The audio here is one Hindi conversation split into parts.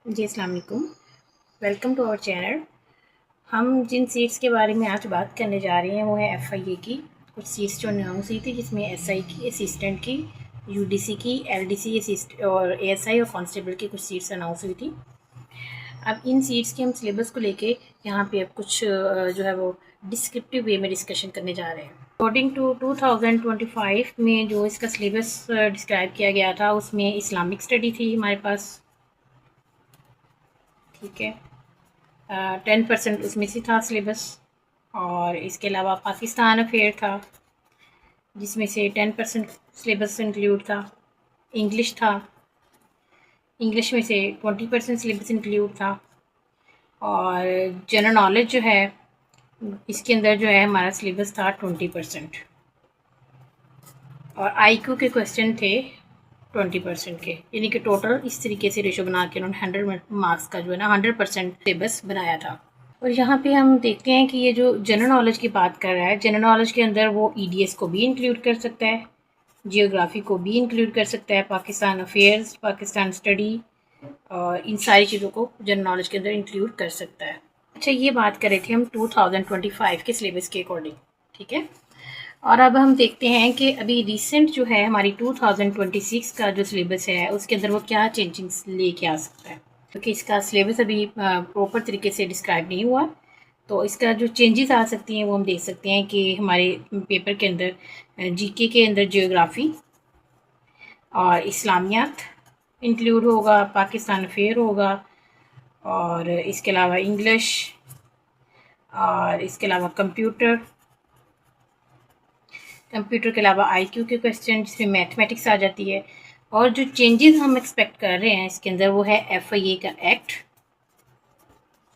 जी अस्सलाम वालेकुम। Welcome to our channel. हम जिन सीट्स के बारे में आज बात करने जा रहे हैं वो है एफआईए की कुछ सीट्स जो अनाउंस हुई थी, जिसमें एसआई की, असिस्टेंट की, यूडीसी की, एलडीसी और एएसआई और कांस्टेबल की कुछ सीट्स अनाउंस हुई थी। अब इन सीट्स के हम सिलेबस को लेके यहाँ पे अब कुछ जो है वो डिस्क्रिप्टिव वे में डिस्कशन करने जा रहे हैं। अकॉर्डिंग टू 2025 में जो इसका सिलेबस डिस्क्राइब किया गया था उसमें इस्लामिक स्टडी थी हमारे पास, ठीक है। 10% उसमें से था सिलेबस। और इसके अलावा पाकिस्तान अफेयर था जिसमें से 10% सिलेबस इंक्लूड था। इंग्लिश था, इंग्लिश में से 20% सिलेबस इंक्लूड था। और जनरल नॉलेज जो है इसके अंदर जो है हमारा सिलेबस था 20%। और आईक्यू के क्वेश्चन थे 20% के, यानी कि टोटल इस तरीके से रेशो बना के उन्होंने 100 मार्क्स का जो है ना 100% सिलेबस बनाया था। और यहाँ पे हम देखते हैं कि ये जो जनरल नॉलेज की बात कर रहा है, जनरल नॉलेज के अंदर वो ईडीएस को भी इंक्लूड कर सकता है, जियोग्राफी को भी इंक्लूड कर सकता है, पाकिस्तान अफेयर्स, पाकिस्तान स्टडी और इन सारी चीज़ों को जनरल नॉलेज के अंदर इंक्लूड कर सकता है। अच्छा, ये बात कर रहे थे हम 2025 के सिलेबस के अकॉर्डिंग, ठीक है। और अब हम देखते हैं कि अभी रिसेंट जो है हमारी 2026 का जो सिलेबस है उसके अंदर वो क्या चेंजिंग्स लेके आ सकता है, क्योंकि इसका सिलेबस अभी प्रॉपर तरीके से डिस्क्राइब नहीं हुआ। तो इसका जो चेंजेस आ सकती हैं वो हम देख सकते हैं कि हमारे पेपर के अंदर जीके के अंदर जियोग्राफी और इस्लामियात इंक्लूड होगा, पाकिस्तान अफेयर होगा, और इसके अलावा इंग्लिश, और इसके अलावा कंप्यूटर के अलावा आईक्यू के क्वेश्चन जिसमें मैथमेटिक्स आ जाती है। और जो चेंजेस हम एक्सपेक्ट कर रहे हैं इसके अंदर वो है एफआईए का एक्ट।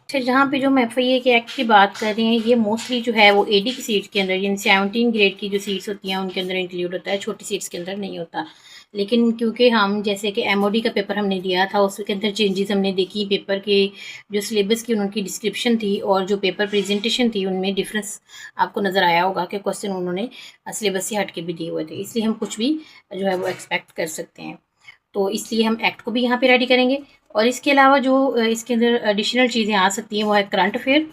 अच्छा, जहाँ पे जो हम एफआईए के एक्ट की बात कर रहे हैं ये मोस्टली जो है वो एडी की सीट्स के अंदर, यानी 17 ग्रेड की जो सीट्स होती हैं उनके अंदर इंक्लूड होता है, छोटी सीट्स के अंदर नहीं होता। लेकिन क्योंकि हम जैसे कि एमओडी का पेपर हमने दिया था उसके अंदर चेंजेस हमने देखी, पेपर के जो सिलेबस की उनकी डिस्क्रिप्शन थी और जो पेपर प्रेजेंटेशन थी उनमें डिफरेंस आपको नज़र आया होगा कि क्वेश्चन उन्होंने सिलेबस से हट के भी दिए हुए थे, इसलिए हम कुछ भी जो है वो एक्सपेक्ट कर सकते हैं। तो इसलिए हम एक्ट को भी यहाँ पे रेडी करेंगे। और इसके अलावा जो इसके अंदर एडिशनल चीज़ें आ सकती हैं वो है करंट अफेयर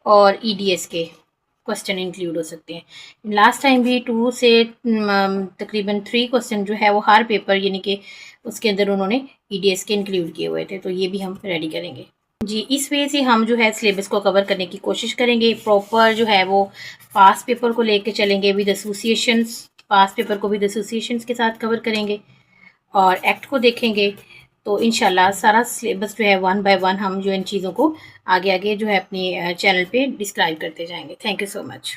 और ईडीएस के क्वेश्चन इंक्लूड हो सकते हैं। लास्ट टाइम भी 2 से तकरीबन 3 क्वेश्चन जो है वो हर पेपर यानी कि उसके अंदर उन्होंने ईडीएस के इंक्लूड किए हुए थे, तो ये भी हम रेडी करेंगे जी। इस वजह से हम जो है सिलेबस को कवर करने की कोशिश करेंगे, प्रॉपर जो है वो पास पेपर को लेके चलेंगे विद एसोसिएशंस, पास पेपर को विद एसोसिएशंस के साथ कवर करेंगे और एक्ट को देखेंगे। तो इंशाल्लाह सारा सिलेबस जो है 1 बाय 1 हम जो इन चीज़ों को आगे आगे जो है अपनी चैनल पे डिस्क्राइब करते जाएंगे। Thank you so much.